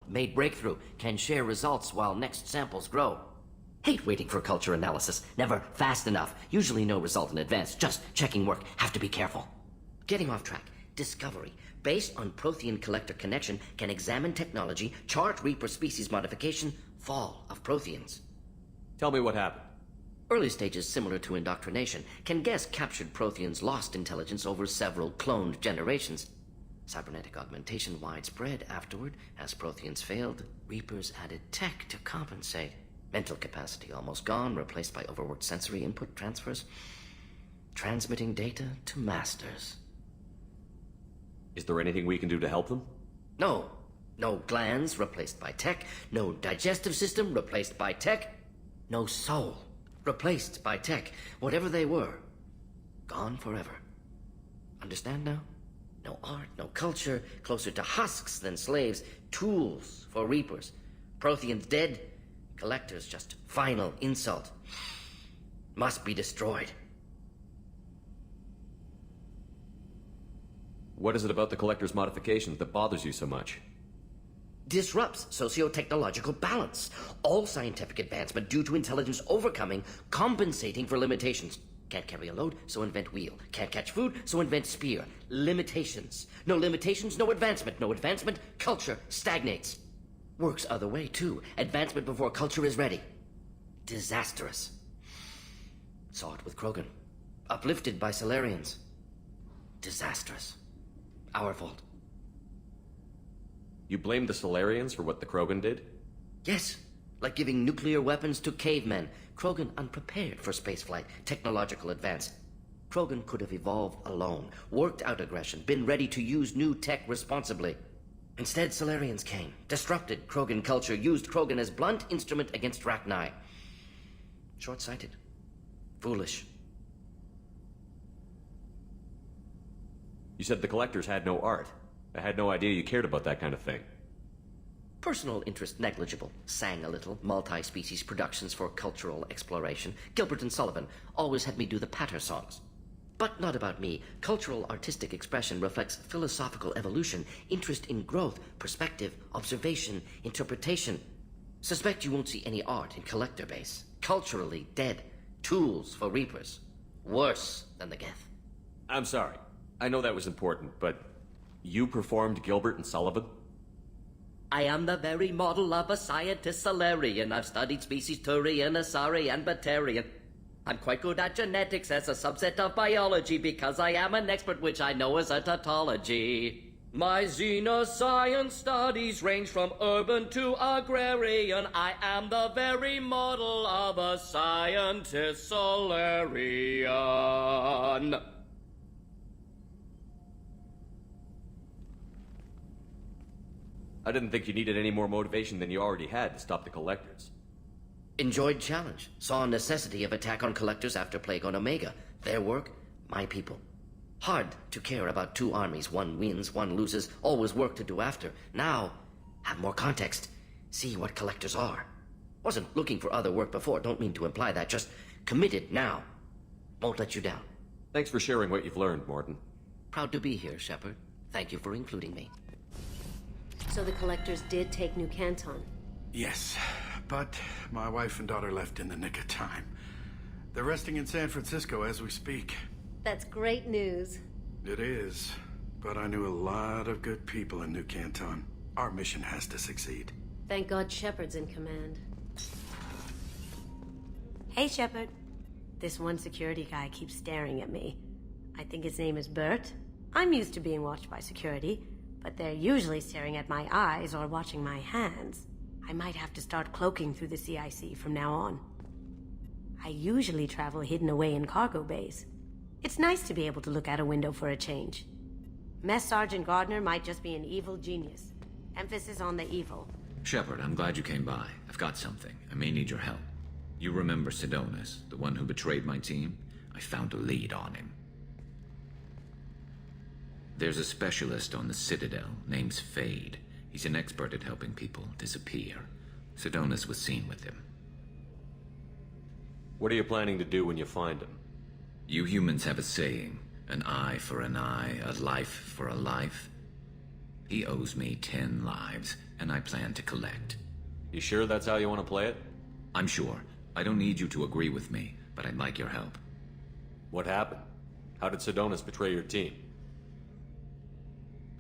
Made breakthrough, can share results while next samples grow. Hate waiting for culture analysis. Never fast enough. Usually no result in advance. Just checking work. Have to be careful. Getting off track. Discovery. Based on Prothean collector connection, can examine technology, chart Reaper species modification, fall of Protheans. Tell me what happened. Early stages similar to indoctrination. Can guess captured Protheans lost intelligence over several cloned generations. Cybernetic augmentation widespread afterward. As Protheans failed, Reapers added tech to compensate. Mental capacity almost gone, replaced by overworked sensory input transfers. Transmitting data to masters. Is there anything we can do to help them? No. No glands replaced by tech. No digestive system replaced by tech. No soul replaced by tech. Whatever they were, gone forever. Understand now? No art, no culture, closer to husks than slaves. Tools for Reapers. Protheans dead. Collectors just final insult. Must be destroyed. What is it about the Collector's modifications that bothers you so much? Disrupts socio-technological balance. All scientific advancement due to intelligence overcoming, compensating for limitations. Can't carry a load, so invent wheel. Can't catch food, so invent spear. Limitations. No limitations, no advancement. No advancement, culture stagnates. Works other way, too. Advancement before culture is ready. Disastrous. Saw it with Krogan. Uplifted by Salarians. Disastrous. Our fault. You blame the Salarians for what the Krogan did? Yes. Like giving nuclear weapons to cavemen. Krogan unprepared for spaceflight, technological advance. Krogan could have evolved alone, worked out aggression, been ready to use new tech responsibly. Instead, Salarians came, disrupted Krogan culture, used Krogan as blunt instrument against Rachni. Short-sighted. Foolish. You said the Collectors had no art. I had no idea you cared about that kind of thing. Personal interest negligible. Sang a little. Multi-species productions for cultural exploration. Gilbert and Sullivan always had me do the patter songs. But not about me. Cultural artistic expression reflects philosophical evolution, interest in growth, perspective, observation, interpretation. Suspect you won't see any art in collector base. Culturally dead. Tools for Reapers. Worse than the Geth. I'm sorry. I know that was important, but you performed Gilbert and Sullivan? I am the very model of a scientist Salarian. I've studied species turian, asari, and batarian. I'm quite good at genetics as a subset of biology because I am an expert, which I know as a tautology. My xenoscience studies range from urban to agrarian. I am the very model of a scientist Salarian. I didn't think you needed any more motivation than you already had to stop the Collectors. Enjoyed challenge. Saw necessity of attack on Collectors after Plague on Omega. Their work, my people. Hard to care about two armies. One wins, one loses. Always work to do after. Now, have more context. See what Collectors are. Wasn't looking for other work before. Don't mean to imply that. Just committed now. Won't let you down. Thanks for sharing what you've learned, Mordin. Proud to be here, Shepard. Thank you for including me. So the Collectors did take New Canton? Yes, but my wife and daughter left in the nick of time. They're resting in San Francisco as we speak. That's great news. It is, but I knew a lot of good people in New Canton. Our mission has to succeed. Thank God Shepard's in command. Hey, Shepard. This one security guy keeps staring at me. I think his name is Bert. I'm used to being watched by security, but they're usually staring at my eyes or watching my hands. I might have to start cloaking through the CIC from now on. I usually travel hidden away in cargo bays. It's nice to be able to look out a window for a change. Mess Sergeant Gardner might just be an evil genius. Emphasis on the evil. Shepard, I'm glad you came by. I've got something. I may need your help. You remember Sidonus, the one who betrayed my team? I found a lead on him. There's a specialist on the Citadel, name's Fade. He's an expert at helping people disappear. Sidonus was seen with him. What are you planning to do when you find him? You humans have a saying, an eye for an eye, a life for a life. He owes me 10 lives, and I plan to collect. You sure that's how you want to play it? I'm sure. I don't need you to agree with me, but I'd like your help. What happened? How did Sidonus betray your team?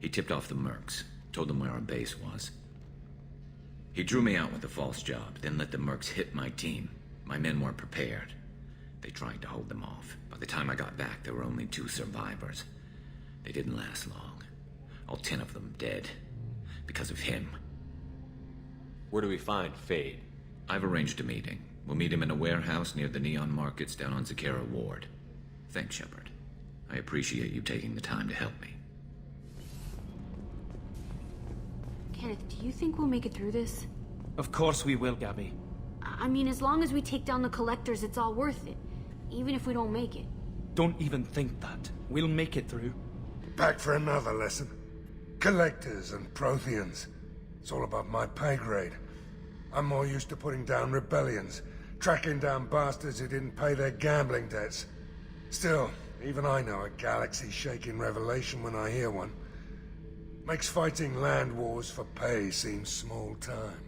He tipped off the mercs, told them where our base was. He drew me out with a false job, then let the mercs hit my team. My men weren't prepared. They tried to hold them off. By the time I got back, there were only 2 survivors. They didn't last long. All 10 of them dead. Because of him. Where do we find Fade? I've arranged a meeting. We'll meet him in a warehouse near the Neon Markets down on Zakera Ward. Thanks, Shepard. I appreciate you taking the time to help me. Kenneth, do you think we'll make it through this? Of course we will, Gabby. I mean, as long as we take down the collectors, it's all worth it. Even if we don't make it. Don't even think that. We'll make it through. Back for another lesson. Collectors and Protheans. It's all above my pay grade. I'm more used to putting down rebellions, tracking down bastards who didn't pay their gambling debts. Still, even I know a galaxy-shaking revelation when I hear one. Makes fighting land wars for pay seem small time.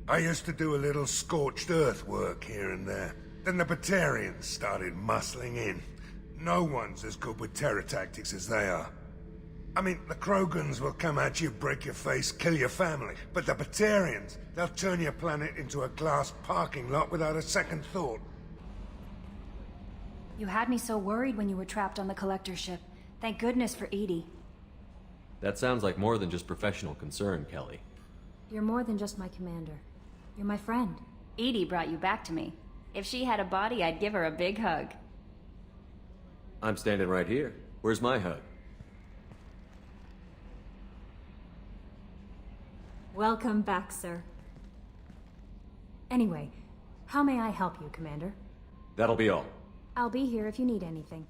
I used to do a little scorched earth work here and there. Then the Batarians started muscling in. No one's as good with terror tactics as they are. I mean, the Krogans will come at you, break your face, kill your family. But the Batarians, they'll turn your planet into a glass parking lot without a second thought. You had me so worried when you were trapped on the collector ship. Thank goodness for Edie. That sounds like more than just professional concern, Kelly. You're more than just my commander. You're my friend. Edie brought you back to me. If she had a body, I'd give her a big hug. I'm standing right here. Where's my hug? Welcome back, sir. Anyway, how may I help you, Commander? That'll be all. I'll be here if you need anything.